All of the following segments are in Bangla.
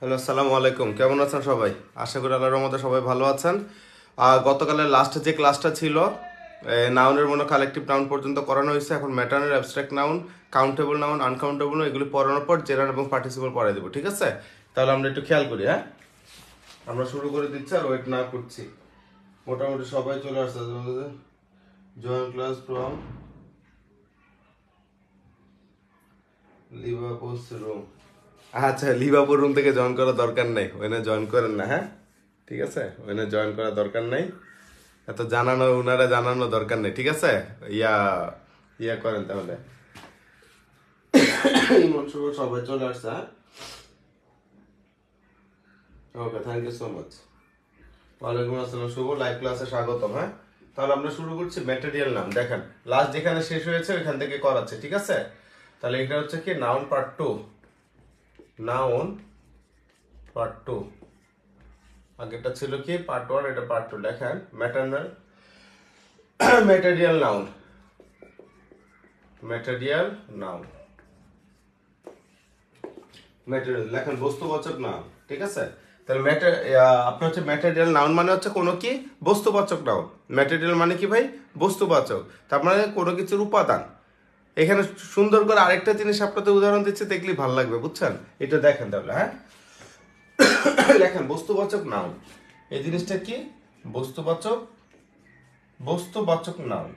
হ্যালো, আসসালামু আলাইকুম। কেমন আছেন সবাই? আশা করি আল্লাহর রহমতে সবাই ভালো আছেন। গতকালের লাস্টে যে ক্লাসটা ছিল, নাউনের মনে কালেকটিভ নাউন পর্যন্ত করানো হয়েছে। এখন ম্যাটার্নের abstract noun, countable noun, uncountable noun এগুলি পড়ানোর পর জেনারেল এবং পার্টিসিপল পড়াই দেবো, ঠিক আছে? তাহলে আমরা একটু খেয়াল করি। হ্যাঁ, আমরা শুরু করে দিচ্ছি আর ওয়েট না করছি। মোটামুটি সবাই চলে আসছে। Join class from Liverpool room. আচ্ছা, লিভারপুল রুম থেকে জয়েন করার দরকার নেই, ওখানে জয়েন করেন না। হ্যাঁ, ঠিক আছে, ওখানে জয়েন করার দরকার নেই। এত জানানো ওনারা জানানো দরকার নেই, ঠিক আছে? ইয়া ইয়া করেন তাহলে। ইমন শুভ সবাই চলে আসছে। হ্যাঁ, ওকে, থ্যাংক ইউ সো মাচ। ওয়ালাইকুম আসসালাম শুভ, লাইভ ক্লাসে স্বাগতম। হ্যাঁ, তাহলে আমরা শুরু করছি ম্যাটেরিয়াল নাম। দেখেন লাস্ট যেখানে শেষ হয়েছে ওইখান থেকে করাচ্ছে, ঠিক আছে? তাহলে এটা হচ্ছে কি নাউন পার্ট 2। নাউন পার্ট 2, আগেরটা ছিল কি পার্ট 1, এটা পার্ট 2। দেখেন maternal material noun, material noun, material লেখেন বস্তুবাচক নাউন, ঠিক আছে? তাহলে আপনার হচ্ছে ম্যাটেরিয়াল নাউন মানে হচ্ছে কোনো কি বস্তুবাচক নাউন। ম্যাটেরিয়াল মানে কি ভাই? বস্তুবাচক, তার মানে কোনো কিছুর উপাদান। এখানে সুন্দর করে আরেকটা জিনিস আপনাদের উদাহরণ দিচ্ছে, দেখলে ভালো লাগবে, বুঝছেন? এটা দেখেন তাহলে। হ্যাঁ, লেখেন বস্তুবাচক নাউন। এই জিনিসটা কি? বস্তুবাচক, বস্তুবাচক নাউন,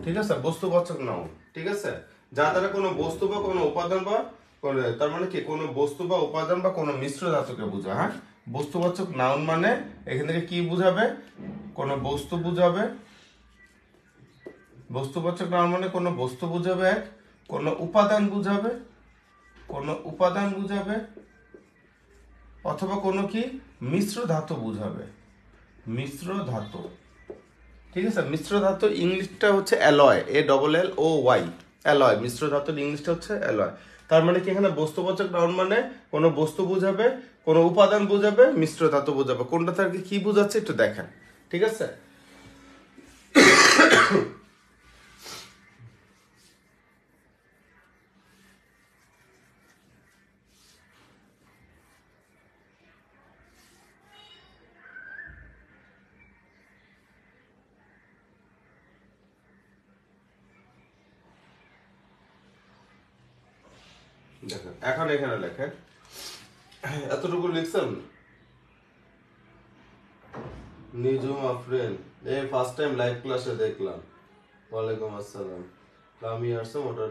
ঠিক আছে? বস্তুবাচক নাউন, ঠিক আছে? যা দ্বারা কোনো বস্তু বা কোনো উপাদান বা তার মানে কি কোনো বস্তু বা উপাদান বা কোনো মিশ্র ধাতুকে বোঝায়। হ্যাঁ, বস্তুবাচক নাউন মানে এখান থেকে কি বুঝাবে? কোনো বস্তু বুঝাবে। বস্তুবাচক নাউন মানে কোনো বস্তু বুঝাবে, এক কোনো উপাদান বুঝাবে, কোনো উপাদান বুঝাবে, অথবা কোনো কি মিশ্র ধাতু বুঝাবে। মিশ্র ধাতু, ঠিক আছে? মিশ্র ধাতু ইংলিশটা হচ্ছে অ্যালয়, ALLOY, অ্যালয়। মিশ্র ধাতুর ইংলিশটা হচ্ছে অ্যালয়। তার মানে কি এখানে বস্তুবাচক নাউন মানে কোনো বস্তু বোঝাবে, কোনো উপাদান বোঝাবে, মিশ্র ধাতু বোঝাবে। কোনটা থেকে কি বোঝাচ্ছে একটু দেখেন, ঠিক আছে? দেখেন এখন এখানে লেখেন, এতটুকু লিখছেন। নিজুম আফরিন, এই ফার্স্ট টাইম লাইভ ক্লাসে দেখলাম। ওয়ালাইকুম আসসালাম। আমি আসলাম ওটা।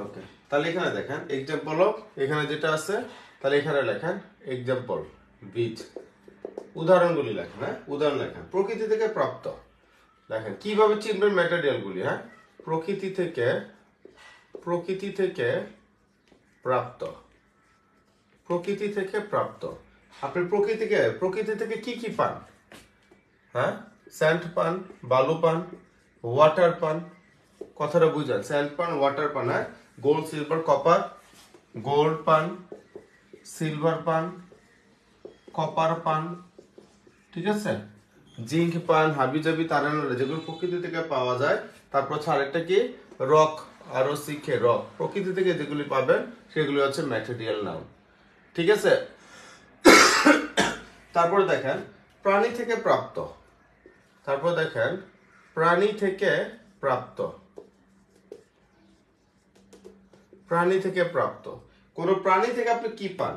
ওকে, তাহলে এখানে দেখেন এক্সাম্পল অফ, এখানে যেটা আছে তাহলে এখানে লেখেন এক্সাম্পল বীজ, উদাহরণগুলি লেখেন। হ্যাঁ, উদাহরণ লেখেন প্রকৃতি থেকে প্রাপ্ত। দেখেন কিভাবে চিনবেন ম্যাটেরিয়াল গুলি। হ্যাঁ, প্রকৃতি থেকে, প্রকৃতি থেকে প্রাপ্ত, প্রকৃতি থেকে প্রাপ্ত। আপনি প্রকৃতি থেকে কি কি পান? হ্যাঁ, স্যান্ড পান, বালু পান, ওয়াটার পান। কথাটা বুঝান, স্যান্ড পান, ওয়াটার পান। হ্যাঁ, গোল্ড, সিলভার, কপার। গোল্ড পান, সিলভার পান, কপার পান, ঠিক আছে? জিঙ্ক পান, হাবিজাবি, তারানাড়া, যেগুলো প্রকৃতি থেকে পাওয়া যায়। তারপর হচ্ছে আরেকটা কি রক, আরো শিখে রক। প্রকৃতি থেকে যেগুলি পাবেন সেগুলি হচ্ছে ম্যাটেরিয়াল নাউন, ঠিক আছে? তারপর দেখেন প্রাণী থেকে প্রাপ্ত। তারপর দেখেন প্রাণী থেকে প্রাপ্ত, প্রাণী থেকে প্রাপ্ত। কোন প্রাণী থেকে আপনি কি পান?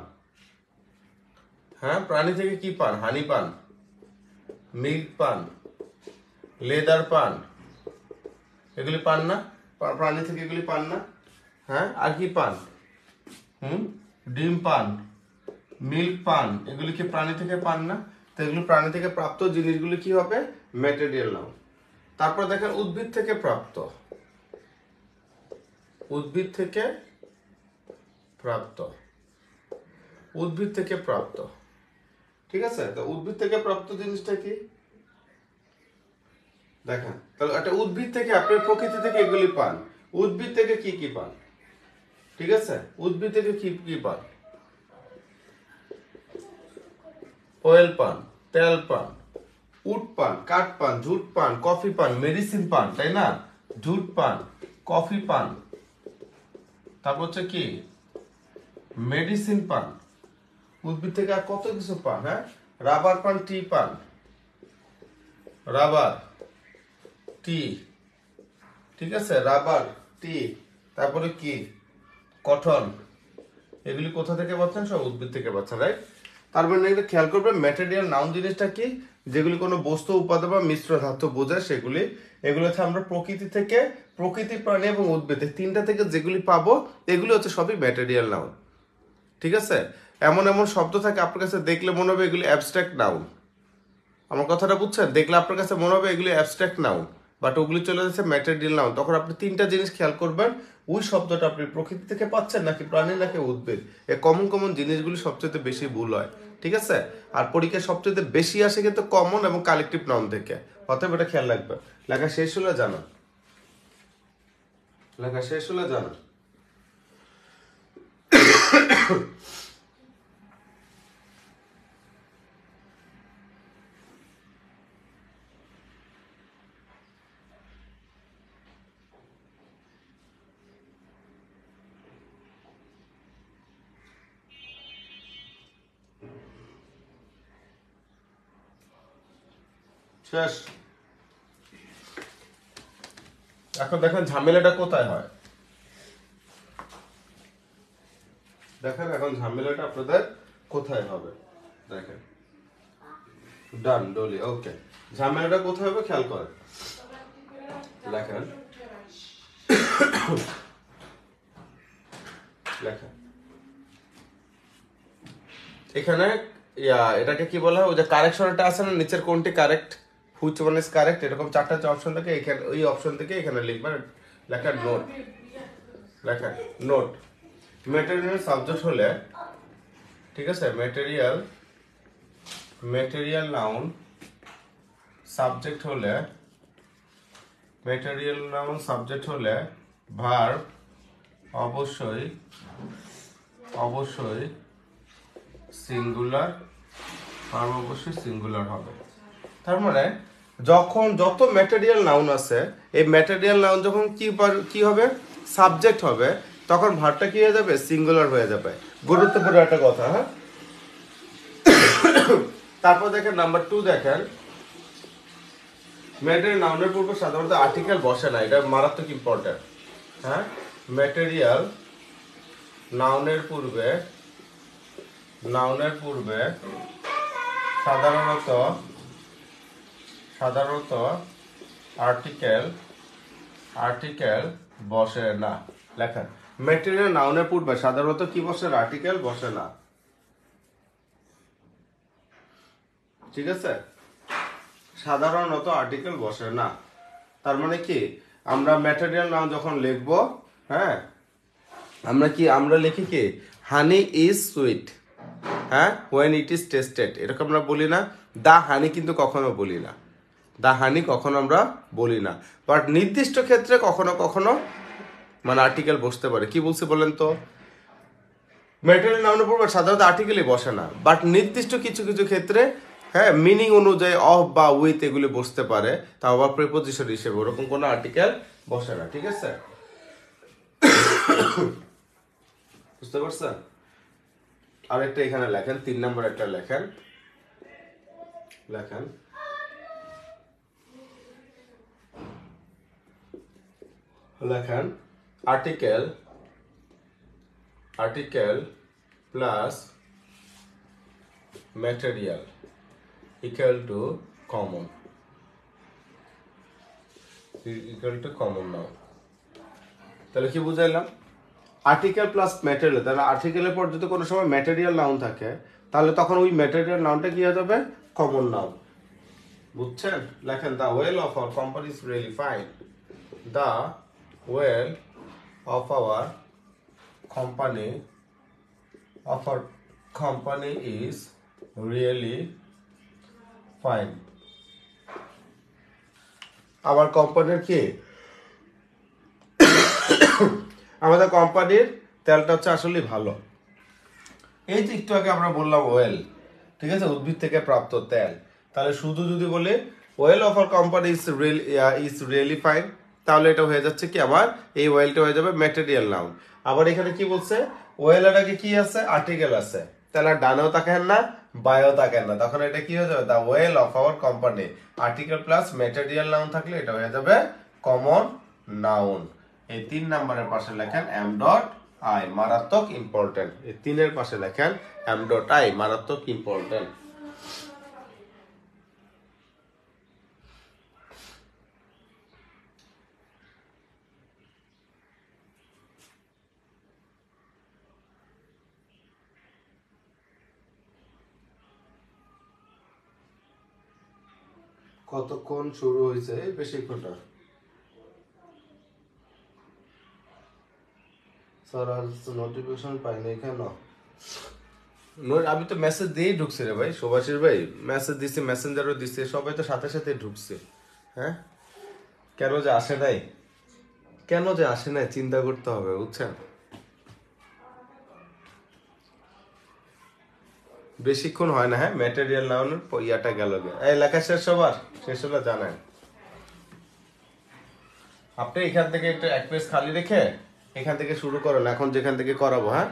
হ্যাঁ, প্রাণী থেকে কি পান? হানি পান, মিল্ক পান, লেদার পান, এগুলি পান না? প্রাণী থেকে এগুলি পান না? হ্যাঁ, আর কি পান? ডিম পান, মিল্ক পান, এগুলি কি প্রাণী থেকে পান না? তো এগুলো প্রাণী থেকে প্রাপ্ত জিনিসগুলি কি হবে? Material noun. তারপর দেখেন উদ্ভিদ থেকে প্রাপ্ত, উদ্ভিদ থেকে প্রাপ্ত, উদ্ভিদ থেকে প্রাপ্ত, ঠিক আছে? তো উদ্ভিদ থেকে প্রাপ্ত জিনিসটা কি দেখেন। তাহলে একটা উদ্ভিদ থেকে আপনি প্রকৃতি থেকে এগুলি পান। উদ্ভিদ থেকে কি কি পান? ঠিক আছে, উদ্ভিদ থেকে কি কি পান? অয়েল পান, তেল পান, উড পান, কাঠ পান, জুট পান, কফি পান, মেডিসিন পান, তাই না? জুট পান, কফি পান, তারপর হচ্ছে কি মেডিসিন পান, উদ্ভিদ থেকে আর কত কিছু পান, হ্যাঁ, রাবার পান, টি পান, রাবার টি, ঠিক আছে, রাবার টি, তারপরে কি কটন, এগুলি কোথা থেকে পাচ্ছেন? সব উদ্ভিদ থেকে পাচ্ছেন, রাইট? তার মানে এটা খেয়াল করবেন ম্যাটেরিয়াল নাউন জিনিসটা কি, যেগুলি কোনো বস্তু উপাদান বা মিশ্র ধাতু বোঝায় সেগুলি। এগুলো হচ্ছে আমরা প্রকৃতি থেকে, প্রকৃতি, প্রাণী এবং উদ্ভিদ তিনটা থেকে যেগুলি পাবো এগুলি হচ্ছে সবই ম্যাটেরিয়াল নাউন, ঠিক আছে? এমন এমন শব্দ থাকে আপনার কাছে দেখলে মনে হবে এগুলি অ্যাবস্ট্রাক্ট নাউন। আমার কথাটা বুঝছেন? দেখলে আপনার কাছে মনে হবে এগুলি অ্যাবস্ট্রাক্ট নাউন, বাট ওগুলি চলে যাচ্ছে ম্যাটেরিয়াল নাউন। তখন আপনি তিনটা জিনিস খেয়াল করবেন, ওই শব্দটা আপনি প্রকৃতি থেকে পাচ্ছেন নাকি প্রাণী নাকি উদ্ভিদ। এই কমন কমন জিনিসগুলি সবচেয়ে বেশি ভুল হয়, ঠিক আছে? আর পরীক্ষায় সবচেয়ে বেশি আসে কিন্তু কমন এবং কালেকটিভ নাউন থেকে, অতএব এটা খেয়াল রাখবেন। লেখা শেষ হলে জানা, লেখা শেষ হলে জানা। শেষ। এখন দেখেন ঝামেলাটা কোথায় হয়, দেখেন এখন ঝামেলাটা আপনাদের কোথায় হবে, দেখেন ডান ডলি, ওকে। ঝামেলাটা কোথায় হবে খেয়াল করেন, লেখেন লেখেন এখানে এটাকে কি বলা হয়, ওই যে কারেকশনটা আছে না নিচের, কোনটি correct, which one is correct, এরকম চারটা অপশন থাকে, এখানে ওই অপশন থেকে এখানে লিখবেন, লেখেন নোট, লেখেন নোট। ম্যাটেরিয়াল সাবজেক্ট হলে, ঠিক আছে, ম্যাটেরিয়াল, ম্যাটেরিয়াল নাউন সাবজেক্ট হলে, ম্যাটেরিয়াল নাউন সাবজেক্ট হলে ভার্ব অবশ্যই অবশ্যই সিঙ্গুলার, ভার্ব অবশ্যই সিঙ্গুলার হবে। তার মানে যখন যত ম্যাটেরিয়াল নাউন আছে, এই ম্যাটেরিয়াল নাউন যখন কি হবে, সাবজেক্ট হবে, তখন ভার্বটা কি হয়ে যাবে, সিঙ্গুলার হয়ে যাবে। গুরুত্বপূর্ণ একটা কথা, হ্যাঁ। তারপর দেখেন নাম্বার 2, দেখেন ম্যাটেরিয়াল নাউনের পূর্বে সাধারণত আর্টিকেল বসে না, এটা মারাত্মক ইম্পর্টেন্ট, হ্যাঁ। ম্যাটেরিয়াল নাউনের পূর্বে সাধারণত আর্টিকেল বসে না, লেখেন ম্যাটেরিয়াল নাউনের পূর্বে সাধারণত কি বসে, আর্টিকেল বসে না, ঠিক আছে? সাধারণত আর্টিকেল বসে না। তার মানে কি, আমরা ম্যাটেরিয়াল নাউন যখন লিখবো, হ্যাঁ, আমরা লিখি কি, হানি ইজ সুইট, হ্যাঁ, when it is tasted, এরকম আমরা বলি না। দা হানি কিন্তু কখনো বলি না, দা হানি কখনো আমরা বলি না। বাট নির্দিষ্ট ক্ষেত্রে কখনো কখনো মানে আর্টিকেল বসতে পারে। কি বলছি বলেন তো, ম্যাটেরিয়াল নাউনের পূর্বে সাধারণত আর্টিকেলই বসে না, বাট নির্দিষ্ট কিছু কিছু ক্ষেত্রে, হ্যাঁ, মিনিং অনুযায়ী অফ বা উইথ এগুলি বসতে পারে, তাও আবার প্রিপোজিশন হিসেবে, ওরকম কোনো আর্টিকেল বসে না, ঠিক আছে? বুঝতে পারছেন? আরেকটা এখানে লেখেন, 3 নম্বর একটা লেখেন, article plus material equal to common, noun. তাহলে কি বুঝাইলাম, আর্টিকেল প্লাস ম্যাটেরিয়াল, তাহলে আর্টিকেলের পর যদি কোনো সময় ম্যাটেরিয়াল নাউন থাকে, তাহলে তখন ওই ম্যাটেরিয়াল নাউনটা কি হয়ে যাবে, কমন নাউন। বুঝছেন? লেখেন the well of our company is really fine, the well of our company is really fine. আমার কোম্পানির কি, আমাদের কোম্পানির তেলটা হচ্ছে আসলে ভালো। এই যে একটু আগে আমরা বললাম ওয়েল, ঠিক আছে, উদ্ভিদ থেকে প্রাপ্ত তেল, তাহলে শুধু যদি বলে well of our company is really fine, তাহলে এটা হয়ে যাচ্ছে কি আমার এই ওয়েলটা হয়ে যাবে ম্যাটেরিয়াল নাউন। আবার এখানে কি বলছে, ওয়েলের আগে কি আছে, আর্টিকেল আছে, তাহলে ডানেও তাকান না বায়েও তাকান না, তখন এটা কি হয়ে যাবে, the well of our company, article plus material noun থাকলে এটা হয়ে যাবে কমন নাউন। এই 3 নম্বরের পাশে লেখেন এম ডট আই, মারাত্মক ইম্পর্টেন্ট। এই 3-এর পাশে লেখেন এম ডট আই, মারাত্মক ইম্পর্টেন্ট। কতক্ষণ শুরু হয়েছে, বেশিক্ষণটা স্যার আর নোটিফিকেশন পাইনি কেন? আমি তো মেসেজ দিয়েই ঢুকছি রে ভাই, সুভাষির ভাই মেসেজ দিছি, মেসেঞ্জারও দিছি, সবাই তো সাথে সাথে ঢুকছে। হ্যাঁ, কেন যে আসে নাই, কেন যে আসে নাই চিন্তা করতে হবে, বুঝছেন? বেশিক্ষণ হয় না। হ্যাঁ, ম্যাটেরিয়াল নাউনের ইয়াটা গেল গে। এই লেখা শেষ সবার, শেষ হলে জানেন। আপনি এখান থেকে একটু এক পেজ খালি রেখে এখান থেকে শুরু করেন, এখন যেখান থেকে করাবো। হ্যাঁ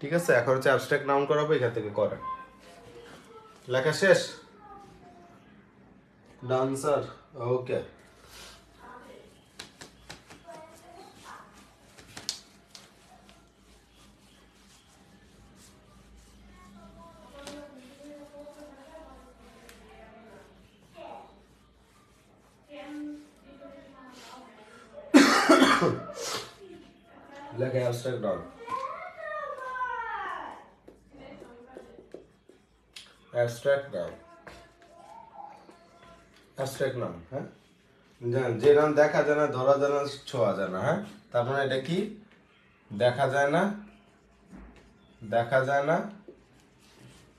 ঠিক আছে, এখন হচ্ছে অ্যাবস্ট্রাক্ট নাউন করাবো, এখান থেকে করেন। লেখা শেষ? ডান স্যার, ওকে। লেখা abstract noun, abstract noun, abstract noun. হ্যাঁ, যে নাম দেখা যায় না, ধরা যায় না, ছোঁয়া যায় না। হ্যাঁ, তার মানে এটা কি, দেখা যায় না, দেখা যায় না,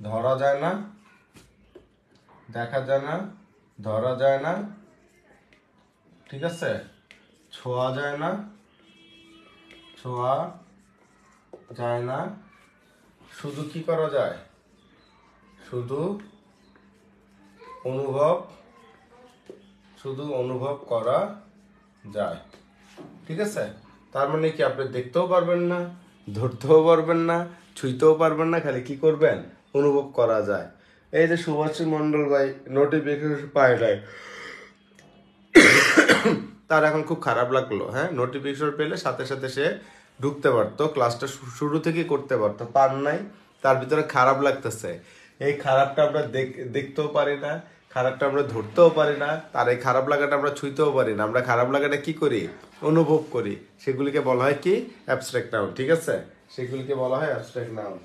ধরা যায় না, দেখা যায় না, ধরা যায় না, ঠিক আছে, ছোঁয়া যায় না, ছোঁয়া যায় না, শুধু কি করা যায়, শুধু অনুভব, শুধু অনুভব করা যায়। ঠিক আছে, তার মানে কি আপনি দেখতেও পারবেন না, ধরতেও পারবেন না, ছুঁইতেও পারবেন না, খালি কি করবেন, অনুভব করা যায়। এই যে সুভাষ মন্ডল ভাই নোটিফিকেশন পায় নাই, তার এখন খুব খারাপ লাগলো। হ্যাঁ, নোটিফিকেশন পেলে সাথে সাথে সে ঢুকতে পারতো, ক্লাসটা শুরু থেকে করতে পারতো, পার নাই, তার ভিতরে খারাপ লাগতেছে। এই খারাপটা আমরা দেখতেও পারি না, খারাপটা আমরা ধরতেও পারি না, তার এই খারাপ লাগাটা আমরা ছুঁইতেও পারি না। আমরা খারাপ লাগাটা কি করি, অনুভব করি। সেগুলিকে বলা হয় কি, অ্যাবস্ট্রাক্ট নাউন। ঠিক আছে, সেগুলিকে বলা হয় অ্যাবস্ট্রাক্ট নাউন।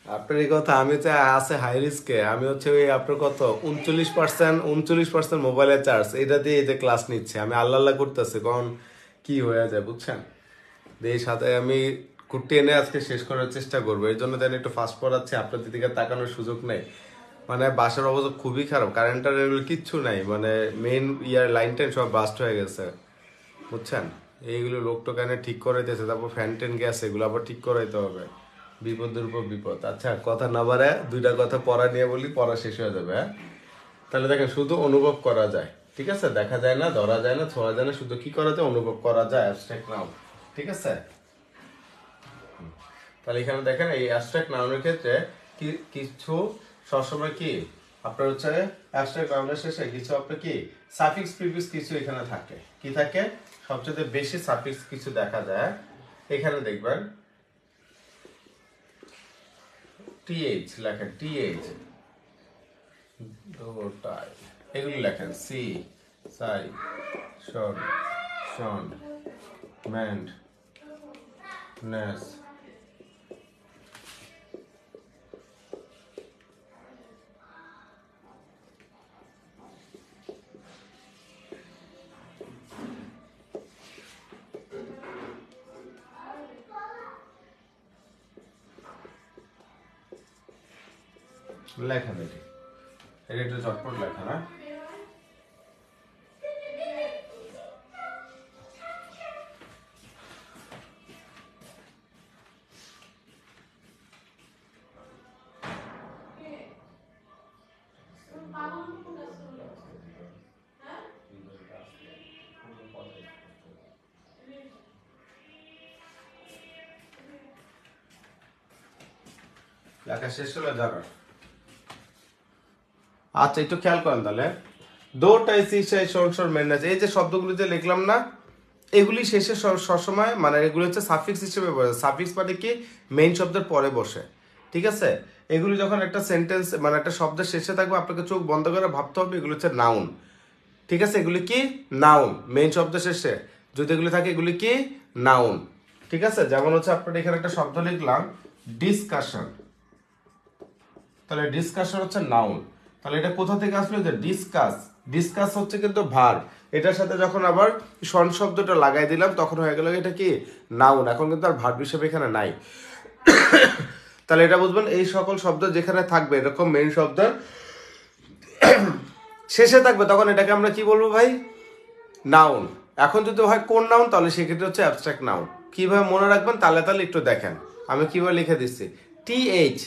আপনার এই কথা, আমি তো আছে হাই রিস্কে, আমি হচ্ছে ওই আপনার কত 39% মোবাইলের চার্জ, এটা দিয়ে এই যে ক্লাস নিচ্ছে, আমি আল্লাহ আল্লাহ করতেছি কখন কি হয়ে যায়, বুঝছেন? এই সাথে আমি কুট্টি এনে আজকে শেষ করার চেষ্টা করবো, এই জন্য যেন একটু ফাস্ট পড়াচ্ছি, আপনাদের দিকে তাকানোর সুযোগ নেই। মানে বাসার অবস্থা খুবই খারাপ, কারেন্টার এগুলো কিচ্ছু নাই, মানে মেইন ইয়ার লাইন টাইন সব বাস্ট হয়ে গেছে, বুঝছেন? এইগুলো লোক টোকানে ঠিক করাইতেছে, তারপর ফ্যান টেন গ্যাস এগুলো আবার ঠিক করাইতে হবে, বিপদের উপর বিপদ। আচ্ছা, কথা না বাড়ায় দুইটা কথা পড়া নিয়ে বলি, পড়া শেষ হয়ে যাবে। হ্যাঁ, তাহলে দেখেন, শুধু অনুভব করা যায়, ঠিক আছে, দেখা যায় না, ধরা যায় না, ছোঁয়া যায় না, শুধু কি করা যায়, অনুভব করা যায়, অ্যাবস্ট্রাক্ট নাউন। ঠিক আছে, তাহলে এখানে দেখেন এই অ্যাবস্ট্রাক্ট নাউনের ক্ষেত্রে কিছু সবসময় কি আপনার হচ্ছে অ্যাবস্ট্রাক্ট নাউনের শেষে কিছু আপনার কি সাফিক্স প্রিফিক্স কিছু এখানে থাকে। কি থাকে, সবচেয়ে বেশি সাফিক্স কিছু দেখা যায়। এখানে দেখবেন টিএইচ লেখেন, টিএইচ দুটাই, এগুলি লেখেন সি, সাই, শন, শন, ম্যান্ড, নেস, লেখা দেখি, এটা একটু ঝটপট লেখা না। লেখা শেষ হলে যাবে। আচ্ছা একটু খেয়াল করেন তাহলে, দো টাই সি সাই শোন শোন মেন্ডাস, এই যে শব্দগুলো যে লিখলাম না, এগুলি শেষে সবসময় মানে এগুলি হচ্ছে সাফিক্স হিসেবে বসে। সাফিক্স মানে কি মেইন শব্দের পরে বসে, ঠিক আছে? এগুলি যখন একটা সেন্টেন্স মানে একটা শব্দের শেষে থাকবে, আপনাকে চোখ বন্ধ করে ভাবতে হবে এগুলো হচ্ছে নাউন, ঠিক আছে? এগুলি কি নাউন, মেইন শব্দ শেষে যদি এগুলি থাকে এগুলি কি নাউন, ঠিক আছে? যেমন হচ্ছে আপনার এখানে একটা শব্দ লিখলাম ডিসকাশন, তাহলে ডিসকাশন হচ্ছে নাউন। তাহলে এটা কোথা থেকে আসলো? যে ডিসকাস, ডিসকাস হচ্ছে কিন্তু ভার্ব, এটার সাথে যখন আবার শন শব্দটা লাগাই দিলাম তখন হয়ে গেল এটা কি নাউন। এখন কিন্তু আর ভার্ব হিসেবে এখানে নাই। তাহলে এটা বুঝবেন, এই সকল শব্দ যেখানে থাকবে এরকম মেইন শব্দ শেষে থাকবে তখন এটাকে আমরা কি বলবো ভাই? নাউন। এখন যদি হয় কোন নাউন, তাহলে সেক্ষেত্রে হচ্ছে অ্যাবস্ট্রাক্ট নাউন। কিভাবে মনে রাখবেন তাহলে তাহলে একটু দেখেন আমি কিভাবে লিখে দিচ্ছি। টিএইচ,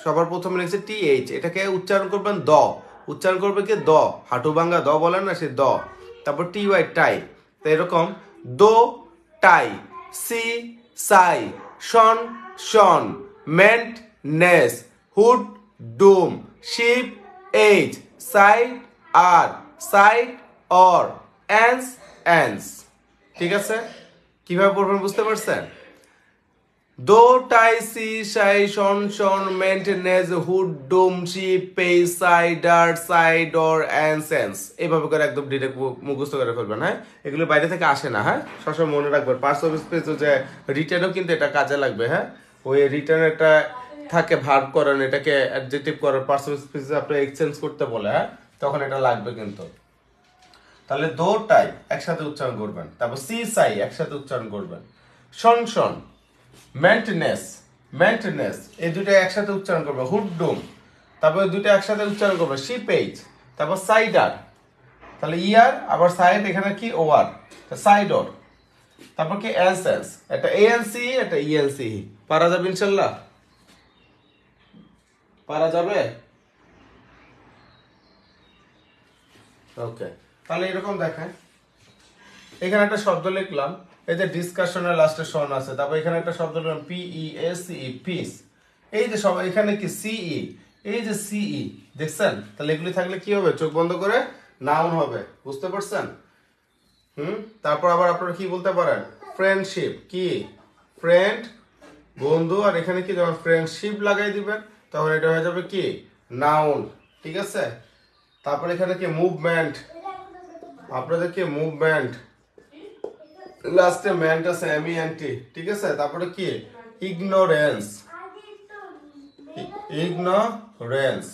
সবার প্রথমে লিখছে টিএইচ, এটাকে উচ্চারণ করবেন দ, উচ্চারণ করবে কি দ, হাঁটু ভাঙ্গা দ বলেন না, সে দ। তারপর টি ওয়াই টাই, তো এরকম দো টাই, সি সাই, tion sion, ment ness, hood dom, ship এইচ, সাইড আর, সাইড অর, অ্যান্স অ্যান্স, ঠিক আছে? কিভাবে পড়বেন বুঝতে পারছেন? দো টাই সি সাই tion sion ment ness hood dom ship পেজ সাইডার সাইড অর অ্যান্সেন্স, এইভাবে করে একদম ডিরেক্ট মুখস্থ করে ফেলবেন। হ্যাঁ, এগুলো বাইরে থেকে আসে না। হ্যাঁ, সবসময় মনে রাখবেন। পার্টস অফ স্পিচ যে রিটেনও কিন্তু এটা কাজে লাগবে। হ্যাঁ, ওই রিটেন একটা থাকে ভার্ব করেন, এটাকে অ্যাডজেক্টিভ করেন, পার্টস অফ স্পিচ আপনি এক্সচেঞ্জ করতে বলে, হ্যাঁ তখন এটা লাগবে কিন্তু। তাহলে দো টাই একসাথে উচ্চারণ করবেন, তারপর সি সাই একসাথে উচ্চারণ করবেন, শন শন, মেন্টেনেন্স মেন্টেনেন্স, এই দুটো একসাথে উচ্চারণ করবে, হুডডুম, তারপর দুটো একসাথে উচ্চারণ করবে, শিপেজ, তারপর সাইডার, তাহলে ইয়ার আবার সাইড এখানে কি ওয়ার, সাইডর, তারপর কি অ্যানসেন্স, এটা এএনসি এটা ইএনসি। পারা যাবে ইনশাআল্লাহ? পারা যাবে? ওকে, তাহলে এরকম দেখেন এখানে একটা শব্দ লিখলাম, এই যে ডিসকাশনের লাস্টে শন আছে, তারপর এখানে একটা শব্দ লিখলাম পিইএসই পিস, এই যে সব এখানে কি সিই, এই যে সিই দেখছেন? তাহলে এগুলি থাকলে কি হবে? চোখ বন্ধ করে নাউন হবে, বুঝতে পারছেন? তারপর আবার আপনারা কি বলতে পারেন? ফ্রেন্ডশিপ, কি ফ্রেন্ড বন্ধু, আর এখানে কি যখন ফ্রেন্ডশিপ লাগাই দিবেন তখন এটা হয়ে যাবে কি নাউন, ঠিক আছে? তারপর এখানে কি মুভমেন্ট, আপনাদের কি মুভমেন্ট, লাস্টে ম্যান্ট আছে এমইএনটি, ঠিক আছে? তারপরে কি ইগনোরেন্স, ইগনোরেন্স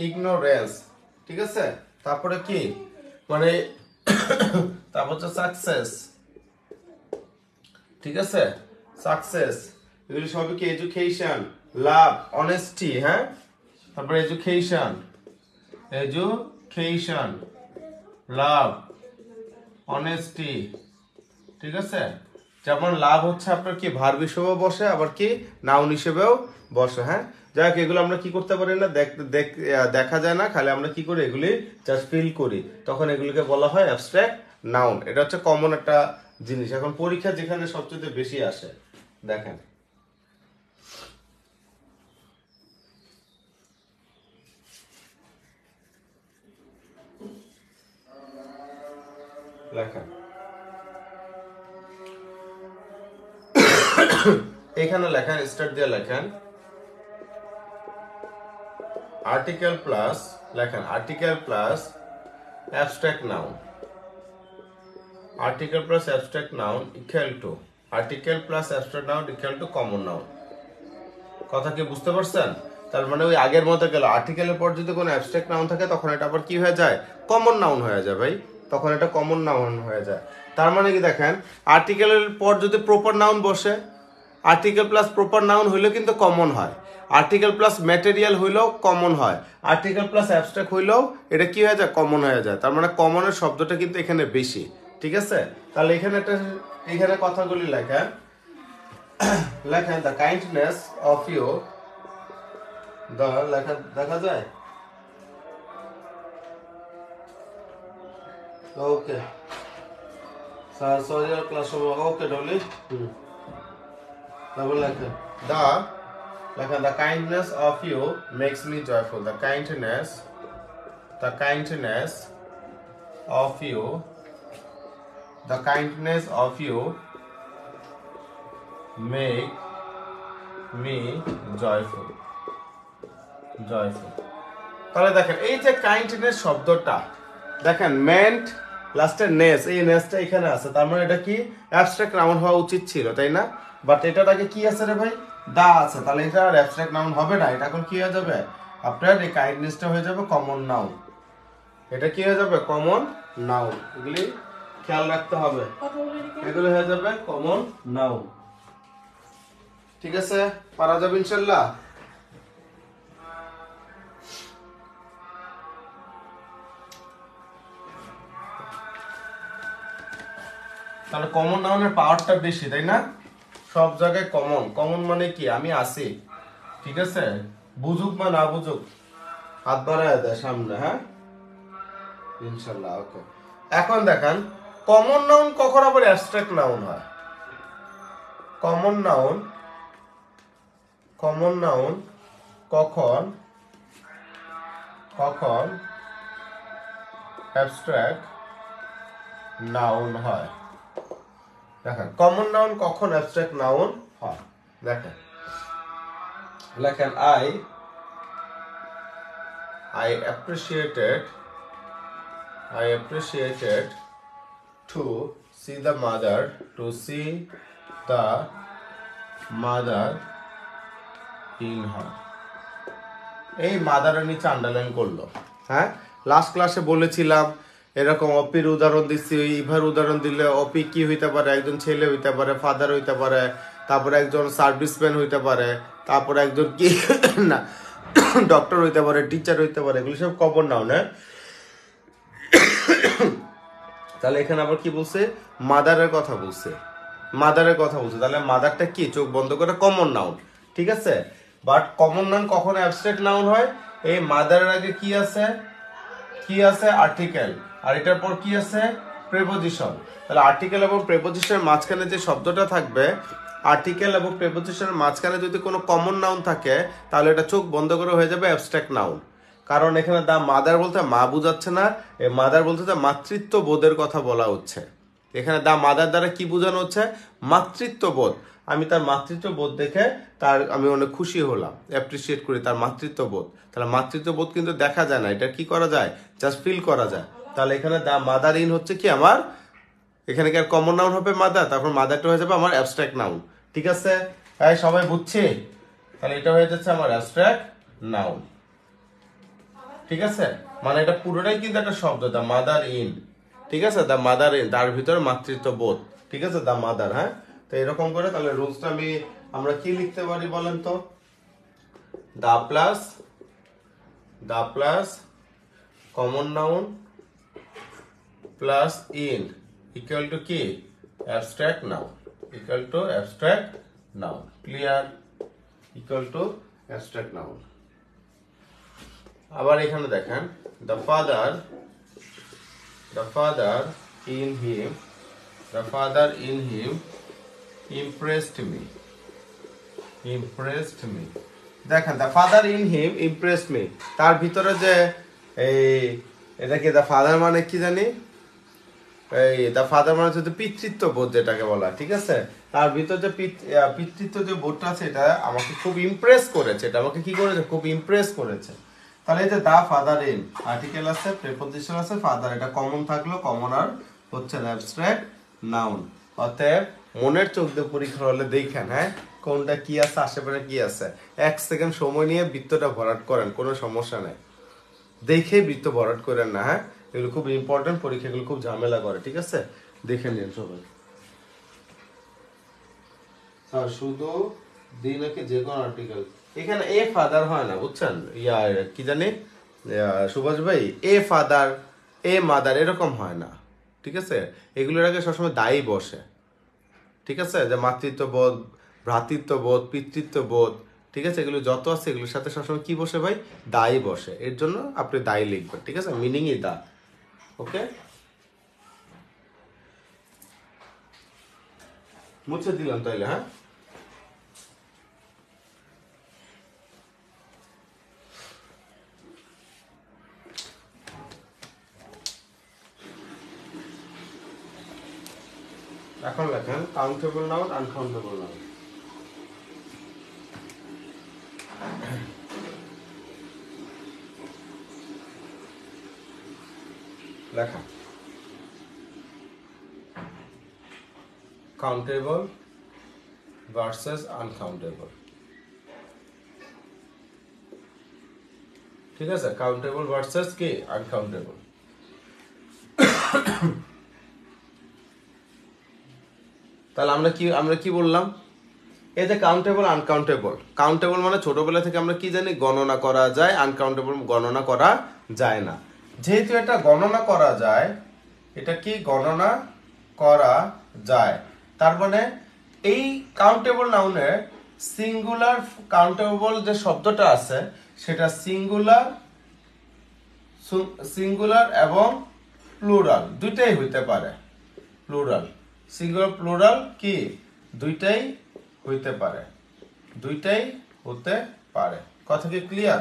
ইগনোরেন্স, ঠিক আছে? তারপরে কি মানে তারপর হচ্ছে সাকসেস, ঠিক আছে? সাকসেস, এগুলি সবই কি এডুকেশন, লাভ, অনেস্টি, হ্যাঁ? তারপরে এডুকেশন, এডুকেশন, লাভ, অনেস্টি, ঠিক আছে? যেমন লাভ হচ্ছে আপনার কি ভার্ব হিসেবেও বসে, আবার কি নাউন হিসেবেও বসে। হ্যাঁ, যাক এগুলো আমরা কি করতে পারি না, দেখা যায় না, খালি আমরা কি করি এগুলি জাস্ট ফিল করি, তখন এগুলিকে বলা হয় অ্যাবস্ট্রাক্ট নাউন। এটা হচ্ছে কমন একটা জিনিস। এখন পরীক্ষা যেখানে সবচেয়ে বেশি আসে দেখেন, লেখেন এখানে লেখেন, স্টার্ট দিয়ে লেখেন আর্টিকেল প্লাস, লেখেন article plus abstract noun, article plus abstract noun equal to, article plus abstract noun equal to common noun. কথা কি বুঝতে পারছেন? তার মানে ওই আগের মতো গেল, আর্টিকেলের পর যদি কোনো অ্যাবস্ট্রাক্ট নাউন থাকে তখন এটা আবার কি হয়ে যায়? কমন নাউন হয়ে যায় ভাই, তখন এটা কমন নাউন হয়ে যায়। তার মানে কি দেখেন, আর্টিকেলের পর যদি প্রপার নাউন বসে, আর্টিকেল প্লাস প্রপার নাউন হইলেও কিন্তু কমন হয়, আর্টিকেল প্লাস ম্যাটেরিয়াল হইলেও কমন হয়, আর্টিকেল প্লাস অ্যাবস্ট্রাক্ট হইলেও এটা কি হয়ে যায়? কমন হয়ে যায়। তার মানে কমনের শব্দটা কিন্তু এখানে বেশি, ঠিক আছে? তাহলে এখানে একটা, এখানে কথাগুলি লেখেন, লেখেন the kindness of you, the লেখা দেখা যায়, okay sir sorry class okay Dolly, তারপর লেখেন দ্য লেখেন the kindness of you makes me joyful. The kindness of you, the kindness of you make me joyful. তাহলে দেখেন এই যে কাইন্ডনেস শব্দটা দেখেন মেন্ট লাস্টের নেস, এই নেসটা এখানে আছে, তার মানে এটা কি অ্যাবস্ট্রাক্ট নাউন হওয়া উচিত ছিল, তাই না? বাট এটাটাকে কি আছে রে ভাই, দা আছে, তাহলে এটা আর অ্যাবস্ট্রাক্ট নাউন হবে না। এটা এখন কি হয়ে যাবে, আপনার এই কাইন্ডনেসটা হয়ে যাবে কমন নাউন। এটা কি হয়ে যাবে, কমন নাউন। এগুলি খেয়াল রাখতে হবে, এগুলো হয়ে যাবে কমন নাউন। ঠিক আছে, পারা যাবে ইনশাআল্লাহ। তাহলে কমন নাউনের পাওয়ারটা বেশি, তাই না? সব জায়গায় কমন। কমন মানে কি, আমি আছি, ঠিক আছে? বুঝুক বা না বুঝুক হাত বাড়ায় দেয় সামনে, হ্যাঁ ইনশাআল্লাহ। ওকে, এখন দেখেন কমন নাউন কখন আবার অ্যাবস্ট্রাক্ট নাউন হয়। কমন নাউন কখন অ্যাবস্ট্রাক্ট নাউন হয়। দেখেন কমন নাউন কখন অ্যাবস্ট্রাক্ট নাউন হয়, দেখেন লেখেন I appreciated to see the mother in her. এই মাদারের নিচে আন্ডারলাইন করলো। হ্যাঁ, লাস্ট ক্লাসে বলেছিলাম এরকম অপির উদাহরণ দিচ্ছি, ইভার উদাহরণ দিলে অপি কি হইতে পারে, একজন ছেলে হইতে পারে, ফাদার হইতে পারে, তারপরে একজন সার্ভিসম্যান হইতে পারে, তারপরে একজন কি না ডক্টর হইতে পারে, টিচার হইতে পারে, এগুলো সব কমন নাউন। হ্যাঁ, তাহলে এখানে আবার কি বলছে, মাদারের কথা বলছে, তাহলে মাদারটা কি, চোখ বন্ধ করে কমন নাউন, ঠিক আছে? বাট কমন নাউন কখন অ্যাবস্ট্রাক্ট নাউন হয়, এই মাদারের আগে কি আছে আর্টিকেল, আর এটার পর কি আছে প্রেপোজিশন। তাহলে আর্টিকেল এবং প্রেপোজিশনের মাঝখানে যে শব্দটা থাকবে, আর্টিকেল এবং প্রেপোজিশনের মাঝখানে যদি কোনো কমন নাউন থাকে, তাহলে এটা চোখ বন্ধ করে হয়ে যাবে অ্যাবস্ট্রাক্ট নাউন। কারণ এখানে দা মাদার বলতে মা বুঝাচ্ছে না, এই মাদার বলতে মাতৃত্ব বোধের কথা বলা হচ্ছে। এখানে দা মাদার দ্বারা কি বোঝানো হচ্ছে, মাতৃত্ব বোধ। আমি তার মাতৃত্ব বোধ দেখে আমি অনেক খুশি হলাম, অ্যাপ্রিসিয়েট করি তার মাতৃত্ব বোধ। তাহলে মাতৃত্ব বোধ কিন্তু দেখা যায় না, এটা কি করা যায়, জাস্ট ফিল করা যায়। তাহলে এখানে দা মাদার ইন হচ্ছে কি আমার, এখানে কি আর কমন নাউন হবে মাদার, তারপর মাদারটা হয়ে যাবে আমার অ্যাবস্ট্রাক্ট নাউন। ঠিক আছে, তাই সবাই বুঝছে? তাহলে এটা হয়ে যাচ্ছে আমার অ্যাবস্ট্রাক্ট নাউন। ঠিক আছে, মানে এটা পুরোটাই কিন্তু একটা শব্দ, দা মাদার ইন। ঠিক আছে, দা মাদার ইন, তার ভিতরে মাতৃত্ব বোধ। ঠিক আছে, দা মাদার। হ্যাঁ, তো এরকম করে তাহলে রুলসটা আমরা কি লিখতে পারি বলেন তো, the plus common noun plus in equal to কি, abstract noun. Clear? Equal to abstract noun. আবার এখানে দেখেন, the father in him impressed me। দেখেন the father in him impressed me, তার ভিতরে যে এটা কি the father মানে কি জানি, the father মানে হচ্ছে পিতৃত্ব বোধ যেটাকে বলা। ঠিক আছে, তার ভিতর যে পিতৃত্ব যে বোধটা আছে, এটা আমাকে খুব ইমপ্রেস করেছে, এটা আমাকে কি করেছে, খুব ইমপ্রেস করেছে। তাহলে এই যে দা ফাদার ইন, আর্টিকেল আছে, প্রিপোজিশন আছে, ফাদার, এটা কমন থাকলো, কমন আর হচ্ছে না অ্যাবস্ট্রাক্ট নাউন। অতএব মনের চোখ দিয়ে পরীক্ষা হলে দেখেন, হ্যাঁ কোনটা কি আছে, আশেপাশে কি আছে, 1 সেকেন্ড সময় নিয়ে বৃত্তটা ভরাট করেন, কোনো সমস্যা নেই, দেখে বৃত্ত ভরাট করেন না। হ্যাঁ, এগুলো খুব ইম্পর্টেন্ট, পরীক্ষাগুলো খুব ঝামেলা করে। ঠিক আছে, দেখে নিন সবাই। আর শুধু দিন নাকি যে কোনো আর্টিকেল, এখানে এ ফাদার হয় না, বুঝছেন? কি জানি সুভাষ ভাই, এ ফাদার এ মাদার এরকম হয় না। ঠিক আছে, এগুলোর আগে সবসময় দায়ী বসে। ঠিক আছে, যে মাতৃত্ব বোধ, ভ্রাতৃত্ব বোধ, পিতৃত্ব বোধ, ঠিক আছে, এগুলো যত আছে এগুলোর সাথে সবসময় কি বসে ভাই, দায়ী বসে। এর জন্য আপনি দায়ী লিখবেন। ঠিক আছে, মিনিংই দা। ওকে, মুছে দিলাম তাইলে। হ্যাঁ, এখন লেখেন কাউন্টেবল নাউন আনকাউন্টেবল নাউন। লেখা কাউন্টেবল ভার্সেস আনকাউন্টেবল। ঠিক আছে, কাউন্টেবল ভার্সেস কি আনকাউন্টেবল। তাহলে আমরা কি বললাম, এই যে কাউন্টেবল আনকাউন্টেবল। কাউন্টেবল মানে ছোটবেলা থেকে আমরা কি জানি, গণনা করা যায়। আনকাউন্টেবল গণনা করা যায় না। যেহেতু এটা গণনা করা যায়, এটা কি গণনা করা যায়, তার মানে এই কাউন্টেবল নাউনের সিঙ্গুলার কাউন্টেবল যে শব্দটা আছে সেটা সিঙ্গুলার এবং প্লুরাল দুইটাই হইতে পারে। প্লুরাল সিঙ্গুলার প্লুরাল কি দুইটাই হইতে পারে, দুইটাই হতে পারে। কথা কি ক্লিয়ার?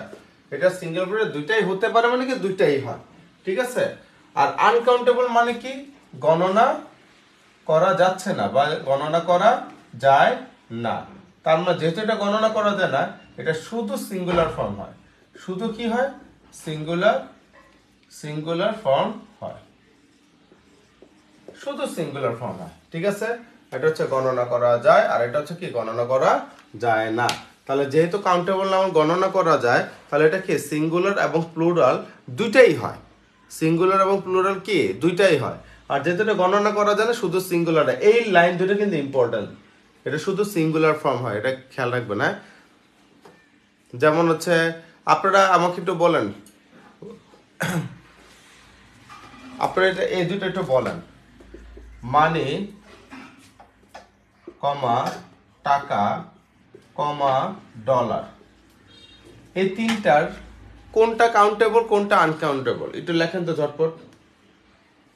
এটা সিঙ্গুলার প্লুরাল দুইটাই হতে পারে মানে কি দুইটাই হয়। ঠিক আছে। আর আনকাউন্টেবল মানে কি গণনা করা যাচ্ছে না বা গণনা করা যায় না। তার মানে যেহেতু এটা গণনা করা যায় না, এটা শুধু সিঙ্গুলার ফর্ম হয়। শুধু কি হয়? সিঙ্গুলার ফর্ম হয়, শুধু সিঙ্গুলার ফর্ম হয়। ঠিক আছে, এটা হচ্ছে গণনা করা যায় আর এটা হচ্ছে কি গণনা করা যায় না। তাহলে যেহেতু কাউন্টেবল নাউন গণনা করা যায়, তাহলে এটা কি সিঙ্গুলার এবং প্লুরাল দুইটাই হয়। সিঙ্গুলার এবং প্লুরাল কি দুইটাই হয়। আর যেহেতু এটা গণনা করা যায় না, শুধু সিঙ্গুলার। এই লাইন দুটো কিন্তু ইম্পর্টেন্ট, এটা শুধু সিঙ্গুলার ফর্ম হয়, এটা খেয়াল রাখবেন। হ্যাঁ, যেমন হচ্ছে আপনারা আমাকে একটু বলেন, আপনারা এটা এই দুটো একটু বলেন, মানি কমা টাকা কমা ডলার, এই তিনটার কোনটা কাউন্টেবল কোনটা আনকাউন্টেবল একটু লেখেন তো ঝটপট।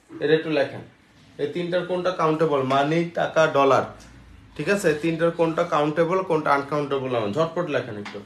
এটা একটু লেখেন, এই তিনটার কোনটা কাউন্টেবল, মানি টাকা ডলার। ঠিক আছে, এই তিনটার কোনটা কাউন্টেবল কোনটা আনকাউন্টেবল, ঝটপট লেখেন একটু।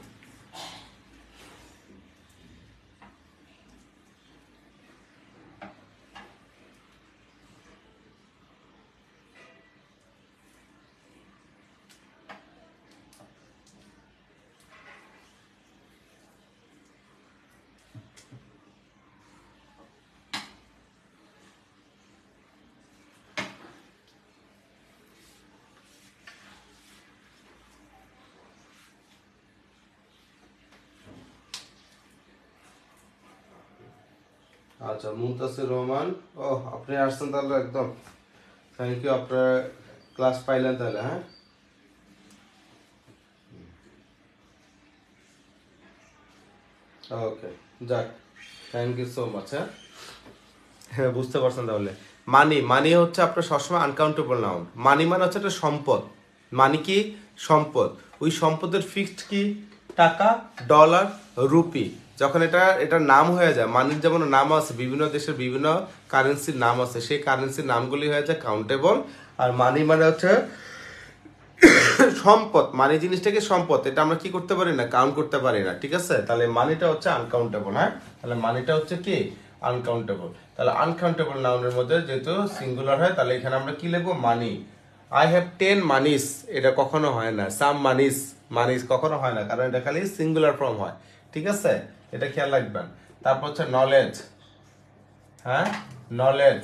আচ্ছা, মুনতাসির রহমান, ও আপনি আসছেন তাহলে, একদম থ্যাংক ইউ, আপনার ক্লাস পাইলেন তাহলে। হ্যাঁ, ওকে, যাক, থ্যাংক ইউ সো মাচ। হ্যাঁ, বুঝতে পারছেন তাহলে। মানি হচ্ছে আপনার সবসময় আনকাউন্টেবল নাউন। মানি মানে হচ্ছে একটা সম্পদ। মানি কি সম্পদ, ওই সম্পদের ফিক্সড কি টাকা, ডলার, রুপি। যখন এটার নাম হয়ে যায়, মানির যেমন নাম আছে, বিভিন্ন দেশের বিভিন্ন কারেন্সির নাম আছে, সেই কারেন্সির নামগুলি হয়ে যায় কাউন্টেবল। আর মানি মানে হচ্ছে সম্পদ। মানি জিনিসটাকে সম্পদ, এটা আমরা কি করতে পারি না, কাউন্ট করতে পারি না। ঠিক আছে, তাহলে মানিটা হচ্ছে আনকাউন্টেবল। হ্যাঁ, তাহলে মানিটা হচ্ছে কি আনকাউন্টেবল। তাহলে আনকাউন্টেবল নাউনের মধ্যে যেহেতু সিঙ্গুলার হয়, তাহলে এখানে আমরা কি লিখবো, মানি। আই হ্যাভ 10 মানিস, এটা কখনো হয় না। সাম মানিস কখনো হয় না, কারণ এটা খালি সিঙ্গুলার ফর্ম হয়। ঠিক আছে, এটা খেয়াল রাখবেন। তারপর হচ্ছে নলেজ। হ্যাঁ, নলেজ,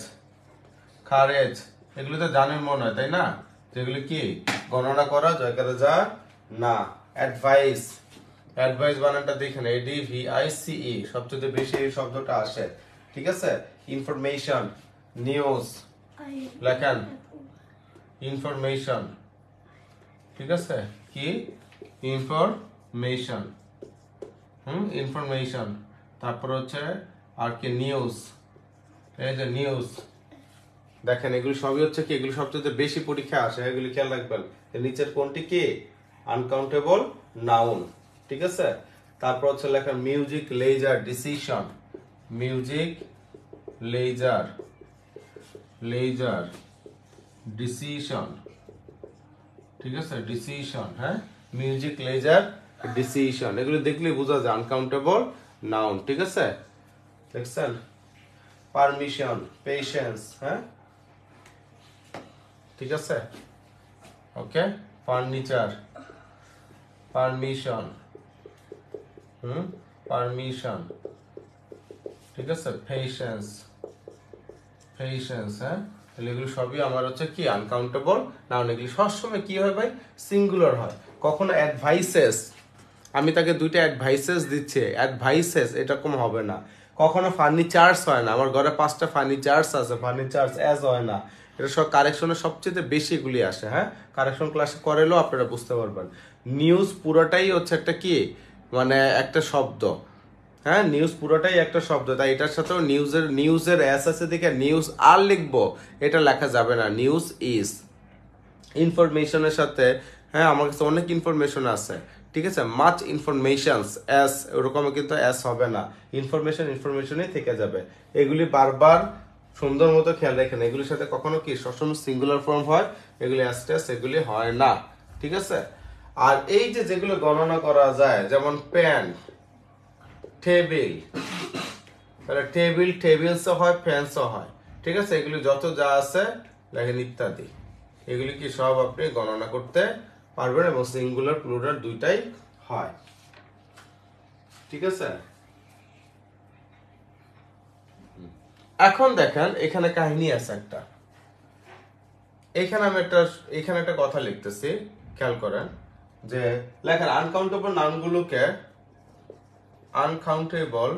কারেজ, এগুলো তো জানেন মনে হয়, তাই না? যেগুলি কি গণনা করা যায় যা না। অ্যাডভাইস, অ্যাডভাইস বানানটা দেখেন, ADVICE, সবচেয়ে বেশি এই শব্দটা আসে। ঠিক আছে। ইনফরমেশন, নিউজ, লেখেন ইনফরমেশন। ঠিক আছে, কি ইনফরমেশন, ইনফরমেশন। তারপর হচ্ছে আর কি নিউজ, এই যে নিউজ। দেখেন এগুলি সবই হচ্ছে কি, এগুলি সবচেয়ে বেশি পরীক্ষা আসে, এগুলি খেয়াল রাখবেন। নিচের কোনটি কি আনকাউন্টেবল নাউন। ঠিক আছে। তারপর হচ্ছে লেখেন music, leisure, decision. Music, leisure, decision. ঠিক আছে, ডিসিশন। হ্যাঁ, মিউজিক, লেজার, ডিসিশন, এগুলো দেখলে বোঝা যায় আনকাউন্টেবল নাউন। ঠিক আছে, দেখছেন। Permission, patience. হ্যাঁ, ঠিক আছে? ওকে, ফার্নিচার, পারমিশন, পারমিশন, ঠিক আছে, পেশেন্স, পেশেন্স, হ্যাঁ, এগুলো সবই আমার হচ্ছে কি আনকাউন্টেবল নাউন। এগুলি সবসময় কি হয় ভাই? সিঙ্গুলার হয়। কখনো অ্যাডভাইসেস, আমি তাকে দুইটা অ্যাডভাইসেস দিচ্ছি, অ্যাডভাইসেস এরকম হবে না। কখনো ফার্নিচার্স হয় না, আমার ঘরে 5টা ফার্নিচার্স আছে, ফার্নিচার্স অ্যাজ হয় না। এটা সব কারেকশনের সবচেয়ে বেশি এগুলি আসে। হ্যাঁ, কারেকশন ক্লাসে করেলেও আপনারা বুঝতে পারবেন। নিউজ পুরোটাই হচ্ছে একটা কি, মানে একটা শব্দ। হ্যাঁ, নিউজ পুরোটাই একটা শব্দ, তাই এটার সাথেও নিউজের এস আছে দেখে নিউজ আর লিখবো, এটা লেখা যাবে না। নিউজ ইজ ইনফরমেশনের সাথে, হ্যাঁ, আমার কাছে অনেক ইনফরমেশন আছে, ঠিক আছে, মাচ ইনফরমেশনস, এস ওরকম কিন্তু এস হবে না, ইনফরমেশনই থেকে যাবে। এগুলি বারবার সুন্দর মতো খেয়াল রাখেন, এগুলির সাথে কখনো কি সবসময় সিঙ্গুলার ফর্ম হয়, এগুলি অ্যাস্টেস এগুলি হয় না, ঠিক আছে। আর এই যে যেগুলো গণনা করা যায়, যেমন প্যান, টেবিল, তাহলে টেবিল, টেবিলসও হয়, ফ্যানসও হয়, ঠিক আছে। এগুলি যত যা আছে লেখেন ইত্যাদি, এগুলি কি সব আপনি গণনা করতে পারবেন এবং সিঙ্গুলার প্লুরাল দুইটাই হয়, ঠিক আছে। এখন দেখেন এখানে কাহিনী আছে একটা, এখানে একটা কথা লিখতেছি, খেয়াল করেন যে লেখেন আনকাউন্টেবল নাউনগুলোকে, আনকাউন্টেবল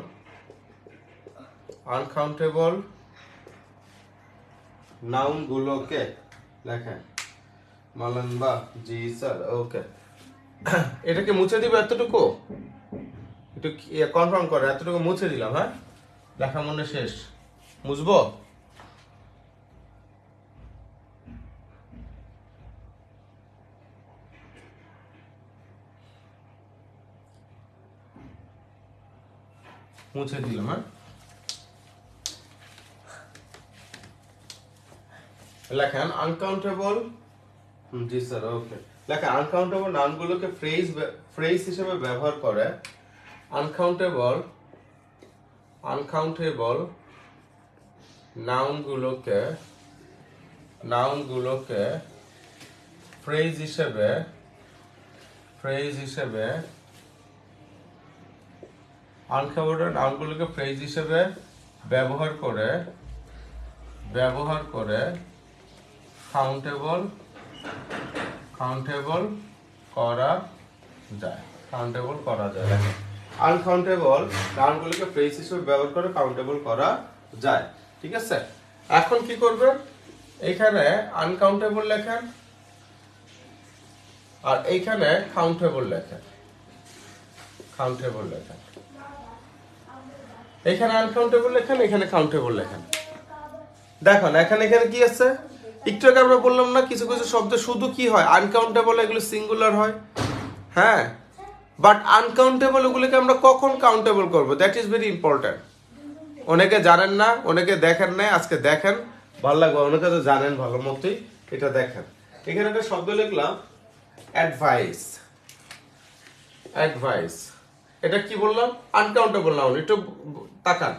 নাউনগুলোকে লেখেন মালানবা, জি স্যার, ওকে। এটাকে মুছে দিব এতটুকু, একটু কনফার্ম করে, এতটুকু মুছে দিলাম। হ্যাঁ, লেখা মনে শেষ, মুছবো? মুছে দিলাম। হ্যাঁ, লেখেন আনকাউন্টেবল, জি স্যার, ওকে। লেখেন আনকাউন্টেবল নাউনগুলোকে ফ্রেজ হিসেবে ব্যবহার করে, আনকাউন্টেবল নাউনগুলোকে ফ্রেজ হিসেবে আনকাউন্টেবল নাউনগুলোকে ফ্রেজ হিসেবে ব্যবহার করে কাউন্টেবল করা যায়, আনকাউন্টেবল নাউনগুলোকে ফ্রেজ হিসেবে ব্যবহার করে কাউন্টেবল করা যায়, ঠিক আছে। এখন কি করবেন, এখানে আনকাউন্টেবল লেখেন আর এইখানে কাউন্টেবল লেখেন, এখানে আনকাউন্টেবল লেখেন, এখানে কাউন্টেবল লেখেন। দেখুন এখানে কি আছে, একটু আগে আমরা বললাম না কিছু কিছু শব্দ শুধু কি হয় আনকাউন্টেবল, এগুলো সিঙ্গুলার হয়। হ্যাঁ, বাট আনকাউন্টেবল ওগুলোকে আমরা কখন কাউন্টেবল করব, দ্যাট ইজ ভেরি ইম্পর্টেন্ট। অনেকে জানেন না, অনেকে দেখেন না, আজকে দেখেন, ভালো লাগবে। অনেকে তো জানেন ভালো মতোই, এটা দেখেন। এখানে একটা শব্দ লিখলাম অ্যাডভাইস, এটা কি বললাম, আনকাউন্টেবল নাউন। একটু তাকান,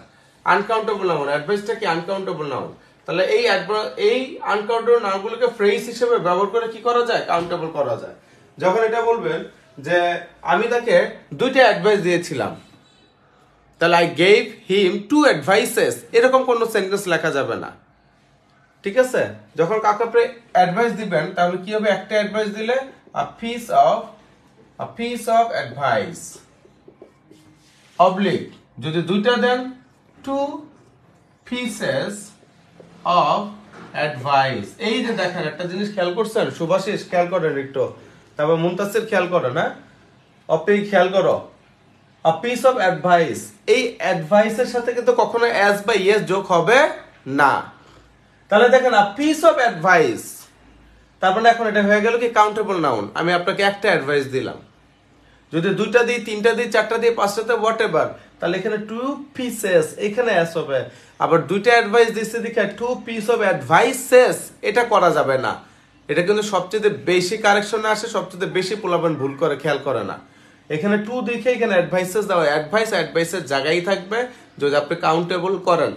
আনকাউন্টেবল নাউন, অ্যাডভাইসটা কি আনকাউন্টেবল নাউন। তাহলে এই আনকাউন্টেবল নাউনগুলোকে ফ্রেজ হিসেবে ব্যবহার করে কি করা যায়, কাউন্টেবল করা যায়। যখন এটা বলবেন যে আমি তাকে 2টা অ্যাডভাইস দিয়েছিলাম, তাহলে আই গেভ হিম 2 অ্যাডভাইসেস, এরকম কোনো সেন্টেন্স লেখা যাবে না, ঠিক আছে। যখন কাউকে আপনি অ্যাডভাইস দিবেন তাহলে কি হবে, একটা অ্যাডভাইস দিলে a piece of advice, oblique যদি 2টা দেন 2 pieces of advice। এই যে দেখেন একটা জিনিস খেয়াল করছেন, সুভাষিস খেয়াল করেন একটু, তারপর মুনতাসির খেয়াল করেন, হ্যাঁ, অপি খেয়াল করো, a piece of advice, এই অ্যাডভাইসের সাথে কিন্তু কখনো as বা yes যোগ হবে না। তাহলে দেখেন a piece of advice, তারপরে এখন এটা হয়ে গেল কি কাউন্টেবল নাউন। আমি আপনাকে একটা অ্যাডভাইস দিলাম, যদি 2টা দিই, 3টা দিই, 4টা দিই, 5টা হোয়াট এভার, তাহলে এখানে 2 pieces, এখানে অ্যাস হবে। আবার 2টা অ্যাডভাইস দিচ্ছে দেখে 2 piece of advices, এটা করা যাবে না। এটা কিন্তু সবচেয়ে বেশি কারেকশনে আসে, সবচেয়ে বেশি পোলাপান ভুল করে, খেয়াল করে না। এখানে 2 দেখে এখানে অ্যাডভাইসেস দেওয়া, অ্যাডভাইসের জায়গায় থাকবে যদি আপনি কাউন্টেবল করেন।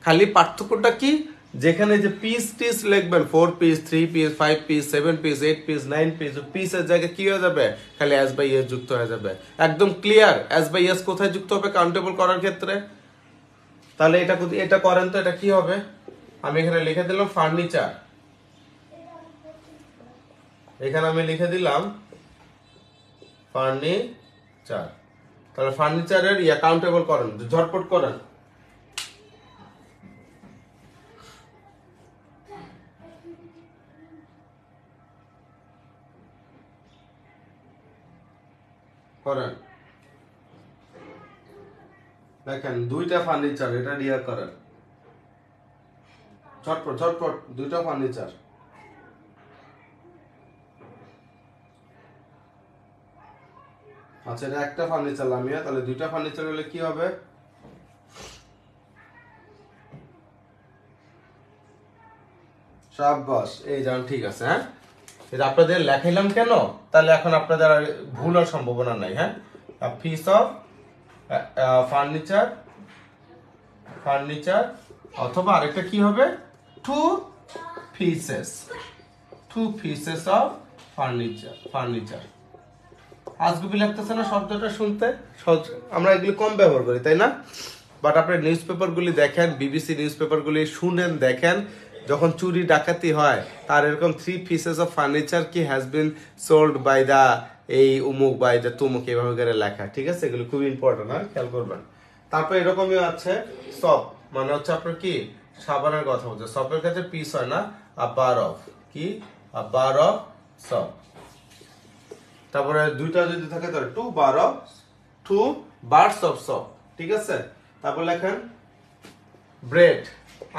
খালি পার্থক্যটা কি, যেখানে যে পিস টিস লিখবেন 4 piece 3 piece 5 piece 7 piece 8 piece 9 piece পিসের জায়গায় কি হয়ে যাবে খালি এস বাই এস যুক্ত হয়ে যাবে একদম ক্লিয়ার এস বাই এস কোথায় যুক্ত হবে কাউন্টেবল করার ক্ষেত্রে তাহলে এটা করেন তো এটা কি হবে আমি এখানে লিখে দিলাম ফার্নিচার এখানে আমি লিখে দিলাম ফার্নিচার তাহলে ফার্নিচারের কাউন্টেবল করেন ঝটপট করেন করেন দেখেন দুইটা ফার্নিচার এটা দিয়া করেন ঝটপট ঝটপট দুইটা ফার্নিচার আচ্ছা এটা একটা ফার্নিচার লামিয়া তাহলে দুইটা ফার্নিচার হলে কি হবে শাবাশ এই জান ঠিক আছে হ্যাঁ এটা আপনাদের লেখাইলাম কেন তাহলে এখন আপনাদের আর ভুল হওয়ার সম্ভাবনা নাই হ্যাঁ পিস অফ ফার্নিচার অথবা আরেকটা কি হবে টু পিসেস অফ ফার্নিচার আজগুবি লাগতেছে না শব্দটা শুনতে আমরা এগুলি কম ব্যবহার করি তাই না বাট আপনি নিউজ পেপারগুলি দেখেন বিবিসি নিউজ পেপারগুলি শুনেন দেখেন যখন চুরি ডাকাতি হয় তার এরকম 3 পিসেস অফ ফার্নিচার কি has been sold by the এই উমুক বাই দা তুমুক এভাবে করে লেখা ঠিক আছে এগুলো খুব ইম্পর্টেন্ট হ্যাঁ খেয়াল করবেন তারপর এরকমই আছে সপ মানে হচ্ছে আপনার কি সাবানের কথা বলছে সপের কাছে পিস হয় না আ বার অফ কি আ বার অফ সপ তারপরে দুইটা যদি থাকে তাহলে 2 বার্স অফ সপ ঠিক আছে তারপর লেখেন ব্রেড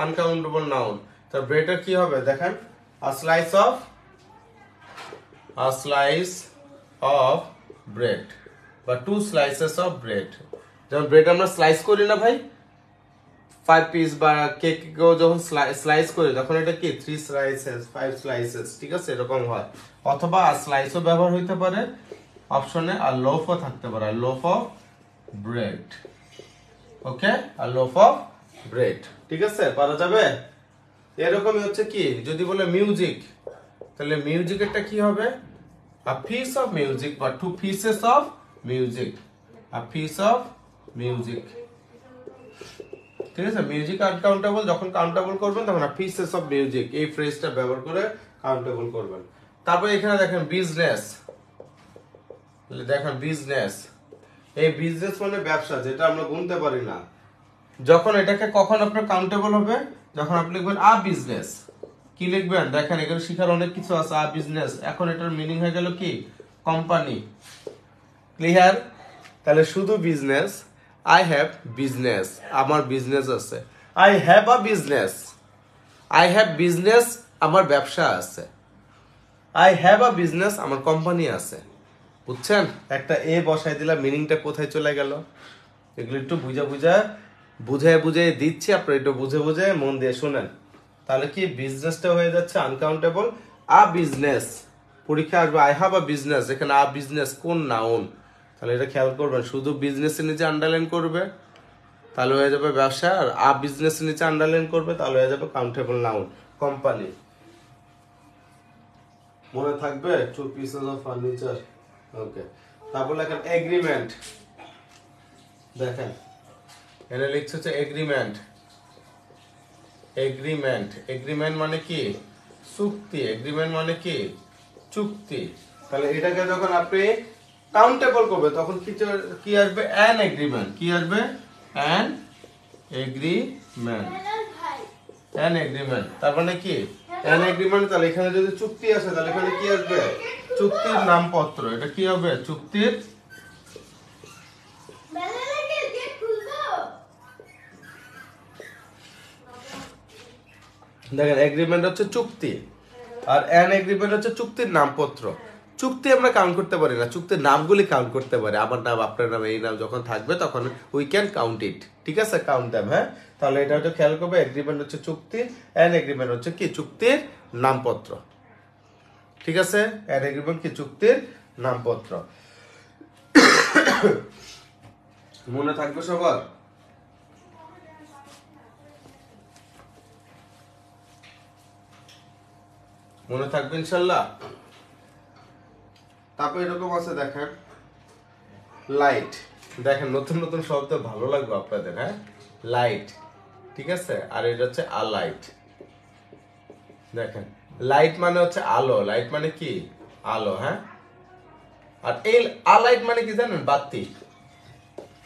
আনকাউন্টেবল নাউন তার ব্রেডের কি হবে দেখেন আ স্লাইস অফ ব্রেড বা 2 স্লাইসেস অফ ব্রেড যখন ব্রেড আমরা স্লাইস করি না ভাই 5 পিস বা কেক যখন স্লাইস করি তখন এটা কি 3 স্লাইসেস 5 স্লাইসেস ঠিক আছে এরকম হয় অথবা স্লাইসও ব্যবহার হইতে পারে অপশনে আর লোফও থাকতে পারে লোফ অফ ব্রেড ওকে আর লোফ অফ ব্রেড ঠিক আছে পারা যাবে এরকমই হচ্ছে কি যদি বলে মিউজিক তাহলে মিউজিকেরটা কি হবে আ পিস অফ মিউজিক বা 2 pieces of music a piece of music ঠিক আছে মিউজিক আনকাউন্টেবল যখন কাউন্টেবল করবেন তখন পিসেস অফ মিউজিক এই ফ্রেজটা ব্যবহার করে কাউন্টেবল করবেন তারপর এখানে দেখেন বিজনেস এই বিজনেস মানে ব্যবসা যেটা আমরা গুনতে পারি না যখন এটাকে কখন আপনার কাউন্টেবল হবে যখন আপনি লিখবেন আ বিজনেস কি লিখবেন দেখেন এখানে শিখার অনেক কিছু আছে আ বিজনেস এখন এটার মিনিং হয়ে গেল কি কোম্পানি ক্লিয়ার তাহলে শুধু বিজনেস I have business আমার বিজনেস আছে I have business আমার ব্যবসা আছে I have a business আমার কোম্পানি আছে বুঝছেন একটা এ বসাই দিলাম মিনিংটা কোথায় চলে গেল এগুলো একটু বুঝে দিচ্ছি আপনি একটু বুঝে মন দিয়ে শুনেন তাহলে কি বিজনেসটা হয়ে যাচ্ছে আনকাউন্টেবল আ বিজনেস পরীক্ষা আসবে I have a business এখানে আ বিজনেস কোন নাউন তাহলে এটা খেয়াল করবেন শুধু বিজনেসের নিচে আন্ডারলাইন করবে তাহলে হয়ে যাবে ব্যবসা আর আ বিজনেসের নিচে আন্ডারলাইন করবে তাহলে হয়ে যাবে কাউন্টেবল নাউন কোম্পানি মনে থাকবে 2 পিসেস অফ ফার্নিচার ওকে তারপর লেখেন এগ্রিমেন্ট দেখেন এখানে লিখছে হচ্ছে এগ্রিমেন্ট মানে কি চুক্তি তাহলে এটাকে যখন আপনি কাউন্টেবল করবে তখন কি আসবে অ্যান এগ্রিমেন্ট তার মানে কি অ্যান এগ্রিমেন্ট তাহলে এখানে যদি চুক্তি আসে তাহলে এখানে কি আসবে চুক্তির নামপত্র এটা কি হবে চুক্তির দেখেন এগ্রিমেন্ট হচ্ছে চুক্তি আর অ্যান এগ্রিমেন্ট হচ্ছে চুক্তির নামপত্র চুক্তি আমরা কাউন্ট করতে পারি না চুক্তির নামগুলি কাউন্ট করতে পারি আমার নাম আপনার নাম এই নাম যখন থাকবে তখন উই ক্যান কাউন্ট ইট ঠিক আছে কাউন্ট দেম হ্যাঁ তাহলে এটা হচ্ছে খেয়াল করবে এগ্রিমেন্ট হচ্ছে চুক্তি অ্যান এগ্রিমেন্ট হচ্ছে কি চুক্তির নামপত্র ঠিক আছে অ্যান এগ্রিমেন্ট কি চুক্তির নামপত্র মনে থাকবে সবার মনে থাকবে ইনশাল্লাহ। তারপর এরকম আছে দেখেন লাইট, দেখেন নতুন নতুন শব্দ ভালো লাগবে আপনাদের, হ্যাঁ লাইট, ঠিক আছে। আর এটা হচ্ছে আলাইট, দেখেন লাইট মানে হচ্ছে আলো, লাইট মানে কি আলো, হ্যাঁ। আর এই আলাইট মানে কি জানেন, বাতি,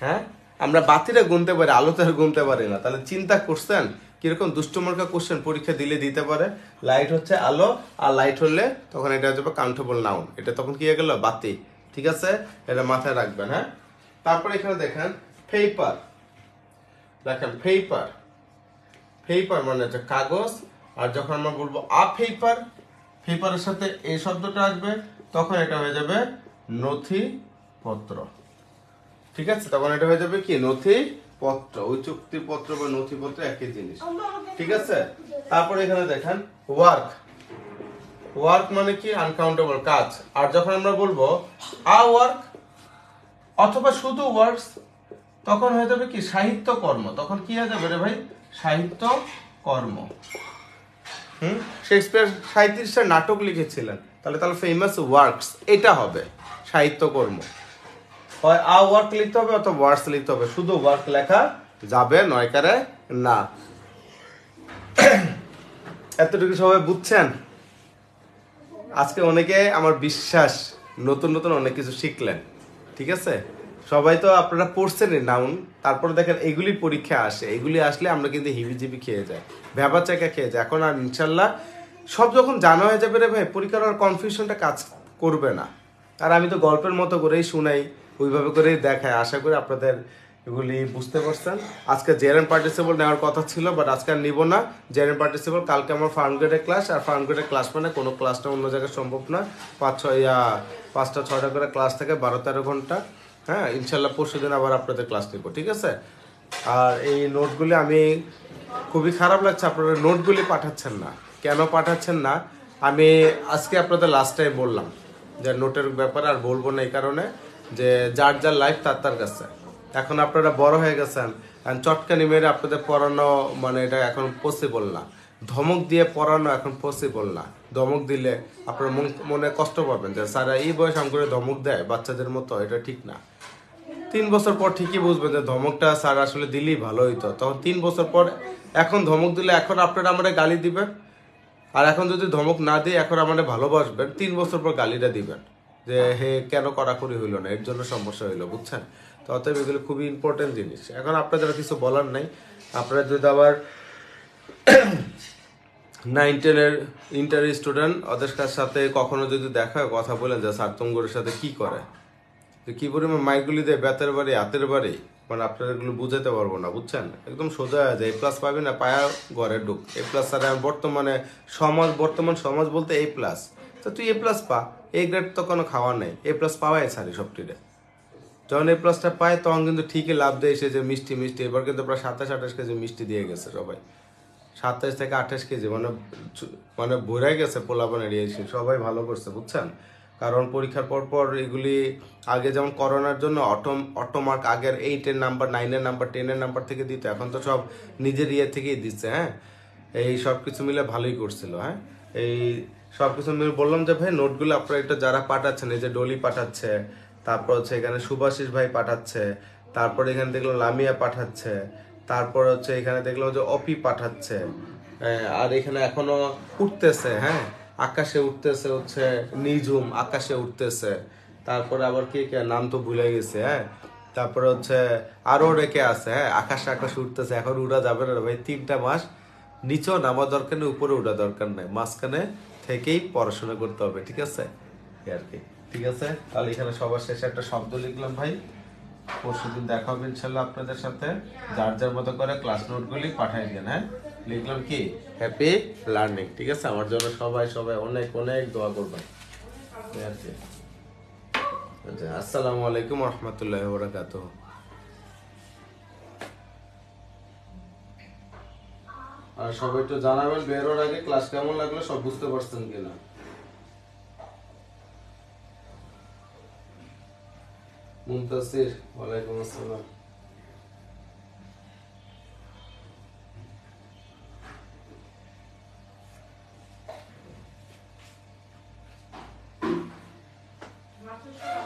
হ্যাঁ। আমরা বাতিটা গুনতে পারি, আলোতে আর গুনতে পারি না। তাহলে চিন্তা করছেন কিরকম দুষ্টমার্কা কোশ্চেন পরীক্ষা দিলে দিতে পারে। লাইট হচ্ছে আলো, আর লাইট হলে তখন এটা হচ্ছে কাউন্টেবল নাউন, এটা তখন কি হয়ে গেল বাতি, ঠিক আছে। এটা মাথায় রাখবেন, হ্যাঁ। তারপর এখানে দেখেন পেপার, দেখেন পেপার, পেপার মানে হচ্ছে কাগজ। আর যখন আমরা বলবো আ পেপার, পেপারের সাথে এই শব্দটা আসবে, তখন এটা হয়ে যাবে নথিপত্র, ঠিক আছে। তখন এটা হয়ে যাবে কি নথিপত্র, ওই চুক্তিপত্র বা নথিপত্র একই জিনিস, ঠিক আছে। তারপরে এখানে দেখেন ওয়ার্ক, ওয়ার্ক মানে কি আনকাউন্টেবল কাজ। আর যখন আমরা বলবো আ ওয়ার্ক অথবা শুধু ওয়ার্কস, তখন হয়ে যাবে কি সাহিত্য কর্ম, তখন কি হয়ে যাবে রে ভাই সাহিত্য কর্ম। শেক্সপিয়ার 37টা নাটক লিখেছিলেন, তাহলে তাহলে ফেমাস ওয়ার্কস এটা হবে সাহিত্যকর্ম। হয় আ ওয়ার্ক লিখতে হবে অথবা ওয়ার্কস লিখতে হবে, শুধু ওয়ার্ক লেখা যাবে নয়কারে না। এতটুকু সবাই বুঝছেন? আজকে অনেকে আমার বিশ্বাস নতুন নতুন অনেক কিছু শিখলেন, ঠিক আছে। সবাই তো আপনারা পড়ছেনই নাউন, তারপরে দেখেন এগুলি পরীক্ষা আসে, এগুলি আসলে আমরা কিন্তু হিবিজিবি খেয়ে যাই, ভেবা চাকা খেয়ে যাই। এখন আর ইনশাল্লাহ সব যখন জানা হয়ে যাবে রে ভাই, পরীক্ষার আর কনফিউশনটা কাজ করবে না। আর আমি তো গল্পের মতো করেই শুনাই, ওইভাবে করেই দেখাই। আশা করি আপনাদের এগুলি বুঝতে পারছেন। আজকে জেরেন পার্টিসিপল নেওয়ার কথা ছিল, বাট আজকে আর নিব না জেরেন পার্টিসিপল। কালকে আমার ফার্ম গ্রেডের ক্লাস, আর ফার্ম গ্রেডের ক্লাস মানে কোনো ক্লাসটা অন্য জায়গায় সম্ভব না। 5টা 6টা করে ক্লাস থাকে, 12-13 ঘন্টা, হ্যাঁ। ইনশাল্লাহ পরশু দিন আবার আপনাদের ক্লাস নিব, ঠিক আছে। আর এই নোটগুলি আমি খুবই খারাপ লাগছে আপনারা নোটগুলি পাঠাচ্ছেন না, কেন পাঠাচ্ছেন না আমি আজকে আপনাদের লাস্ট টাইম বললাম যে নোটের ব্যাপারে আর বলবো না, এই কারণে যে যার যার লাইফ তার তার কাছে। এখন আপনারা বড় হয়ে গেছেন, চটকানি মেরে আপনাদের পড়ানো মানে এটা এখন পসিবল না, ধমক দিয়ে পড়ানো এখন পসিবল না। ধমক দিলে আপনার মনে কষ্ট পাবেন যে স্যার এই বয়স আম করে ধমক দেয় বাচ্চাদের মতো, এটা ঠিক না। 3 বছর পর ঠিকই বুঝবেন যে ধমকটা স্যার আসলে দিলেই ভালো হইতো। তখন 3 বছর পর এখন ধমক দিলে এখন আপনারা আমাদের গালি দিবেন, আর এখন যদি ধমক না দিয়ে এখন আমাদের ভালোবাসবেন, 3 বছর পর গালিটা দিবেন যে হে কেন কড়াকড়ি হইলো না, এর জন্য সমস্যা হইলো, বুঝছেন। তো অতএব এগুলো খুবই ইম্পর্টেন্ট জিনিস। এখন আপনাদের কিছু বলার নাই। আপনারা যদি আবার 9-10-এর ইন্টার স্টুডেন্ট, ওদের সাথে কখনো যদি দেখা কথা বলেন যে স্যার তুঙ্গরের সাথে কি করে, যে কি পরিমাণ মাইকগুলি দেয় বেতের বাড়ি হাতের বাড়ি, মানে আপনারা এগুলো বুঝাতে পারবো না, বুঝছেন। একদম সোজা হয়ে যায়, A+ পাবি না পায়া ঘরে ঢুক। A+ ছাড়া বর্তমান সমাজ বলতে A+, তো তুই A+ পা, A গ্রেড তো কোনো খাওয়া নেই, A+ পাওয়াই ছাড়ি সবটিরে। যখন A+টা পায় তখন কিন্তু ঠিকই লাভ দেয় সে যে মিষ্টি মিষ্টি। এবার কিন্তু প্রায় 27-28 কেজি মিষ্টি দিয়ে গেছে সবাই, 27 থেকে 28 কেজি, মানে ভরে গেছে পোলাপানের এসে, সবাই ভালো করছে, বুঝছেন। কারণ পরীক্ষার পর পর এগুলি আগে যেমন করোনার জন্য অটোমার্ক আগের 8-এর নাম্বার 9-এর নাম্বার 10-এর নাম্বার থেকে দিত, এখন তো সব নিজের ইয়ে থেকেই দিচ্ছে, হ্যাঁ। এই সব কিছু মিলে ভালোই করছিল, হ্যাঁ। এই সব কিছু মিলে বললাম যে ভাই নোটগুলো আপনারা এটা যারা পাঠাচ্ছেন, এই যে ডলি পাঠাচ্ছে, তারপর হচ্ছে এখানে সুভাষিস ভাই পাঠাচ্ছে, তারপর এখানে দেখলাম লামিয়া পাঠাচ্ছে, তারপর হচ্ছে এখানে দেখলাম যে অপি পাঠাচ্ছে, আর এখানে এখনো উঠতেছে, হ্যাঁ। আকাশে উঠতেছে হচ্ছে নিঝুম, আকাশে উঠতেছে। তারপরে আবার কে কে নাম তো ভুলে গেছে, হ্যাঁ। তারপরে হচ্ছে আরো রেখে আছে, হ্যাঁ। আকাশে উঠতেছে, এখন উড়া যাবে না ভাই, 3টা মাস নিচেও নামা দরকার নেই, উপরে উঠা দরকার নেই, মাঝখানে থেকেই পড়াশোনা করতে হবে, ঠিক আছে আর কি। ঠিক আছে, তাহলে এখানে সবার শেষে একটা শব্দ লিখলাম ভাই। পরশুদিন দেখা হবে ইনশাল্লাহ আপনাদের সাথে। যার যার মতো করে ক্লাস নোটগুলি পাঠিয়ে দিন, হ্যাঁ। লিখলাম কি হ্যাপি লার্নিং, ঠিক আছে। আমার জন্য সবাই সবাই অনেক অনেক দোয়া করবেন। আচ্ছা, আসসালামু আলাইকুম রহমতুল্লাহ বারাকাতুহু। আর সবাই একটু জানাবেন বেরোর আগে ক্লাস কেমন লাগলো, সব বুঝতে পারছেন কিনা। মুনতাসির, ওয়ালাইকুম আসসালাম। অবশ্যই